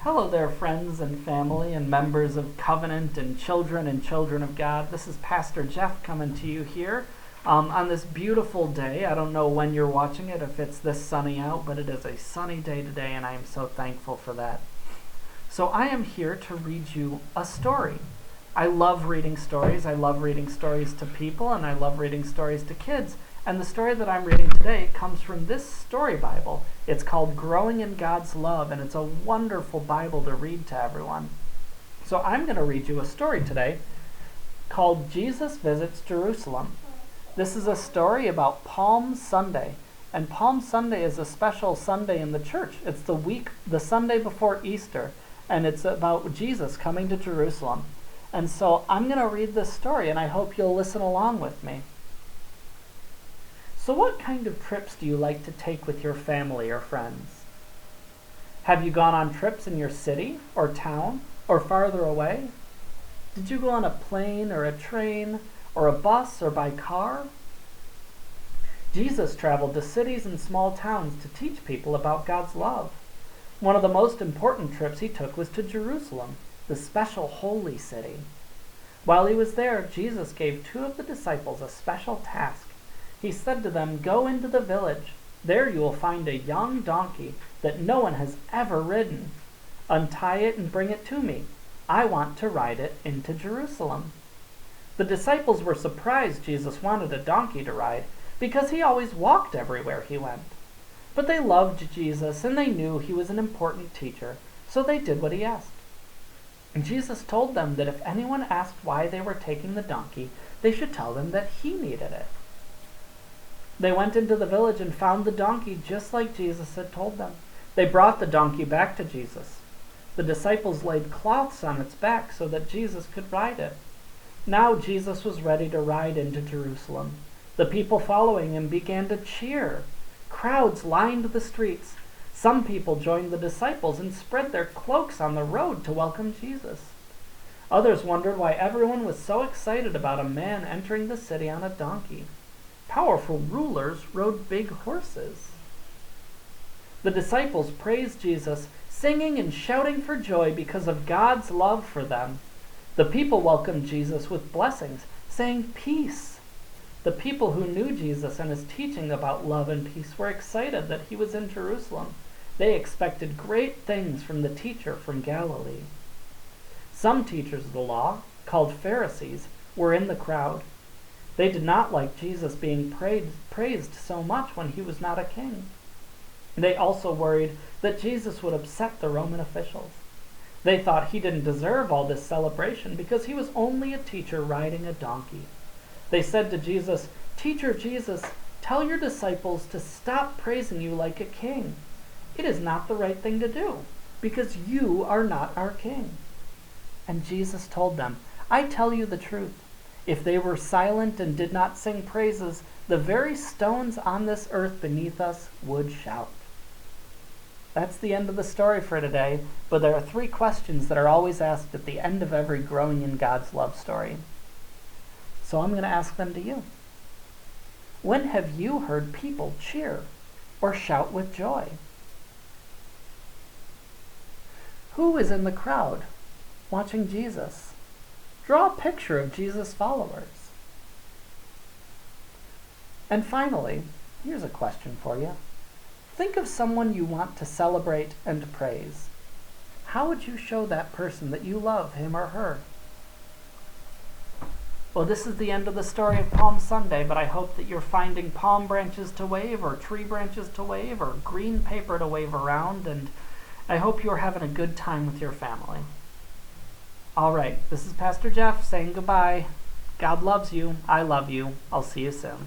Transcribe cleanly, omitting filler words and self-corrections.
Hello there, friends and family and members of Covenant and children of God. This is Pastor Jeff coming to you here on this beautiful day. I don't know when you're watching it, if it's this sunny out, but it is a sunny day today, and I am so thankful for that. So I am here to read you a story. I love reading stories. I love reading stories to people, and I love reading stories to kids. And the story that I'm reading today comes from this story Bible. It's called Growing in God's Love, and it's a wonderful Bible to read to everyone. So I'm going to read you a story today called Jesus Visits Jerusalem. This is a story about Palm Sunday, and Palm Sunday is a special Sunday in the church. It's the Sunday before Easter, and it's about Jesus coming to Jerusalem. And so I'm going to read this story, and I hope you'll listen along with me. So what kind of trips do you like to take with your family or friends? Have you gone on trips in your city or town or farther away? Did you go on a plane or a train or a bus or by car? Jesus traveled to cities and small towns to teach people about God's love. One of the most important trips he took was to Jerusalem, the special holy city. While he was there, Jesus gave two of the disciples a special task. He said to them, "Go into the village. There you will find a young donkey that no one has ever ridden. Untie it and bring it to me. I want to ride it into Jerusalem." The disciples were surprised Jesus wanted a donkey to ride because he always walked everywhere he went. But they loved Jesus and they knew he was an important teacher, so they did what he asked. And Jesus told them that if anyone asked why they were taking the donkey, they should tell them that he needed it. They went into the village and found the donkey just like Jesus had told them. They brought the donkey back to Jesus. The disciples laid cloths on its back so that Jesus could ride it. Now Jesus was ready to ride into Jerusalem. The people following him began to cheer. Crowds lined the streets. Some people joined the disciples and spread their cloaks on the road to welcome Jesus. Others wondered why everyone was so excited about a man entering the city on a donkey. Powerful rulers rode big horses. The disciples praised Jesus, singing and shouting for joy because of God's love for them. The people welcomed Jesus with blessings, saying peace. The people who knew Jesus and his teaching about love and peace were excited that he was in Jerusalem. They expected great things from the teacher from Galilee. Some teachers of the law, called Pharisees, were in the crowd. They did not like Jesus being praised so much when he was not a king. They also worried that Jesus would upset the Roman officials. They thought he didn't deserve all this celebration because he was only a teacher riding a donkey. They said to Jesus, "Teacher Jesus, tell your disciples to stop praising you like a king. It is not the right thing to do because you are not our king." And Jesus told them, "I tell you the truth. If they were silent and did not sing praises, the very stones on this earth beneath us would shout." That's the end of the story for today, but there are 3 questions that are always asked at the end of every Growing in God's Love story. So I'm going to ask them to you. When have you heard people cheer or shout with joy? Who is in the crowd watching Jesus? Draw a picture of Jesus' followers. And finally, here's a question for you. Think of someone you want to celebrate and praise. How would you show that person that you love him or her? Well, this is the end of the story of Palm Sunday, but I hope that you're finding palm branches to wave or tree branches to wave or green paper to wave around, and I hope you're having a good time with your family. All right, this is Pastor Jeff saying goodbye. God loves you. I love you. I'll see you soon.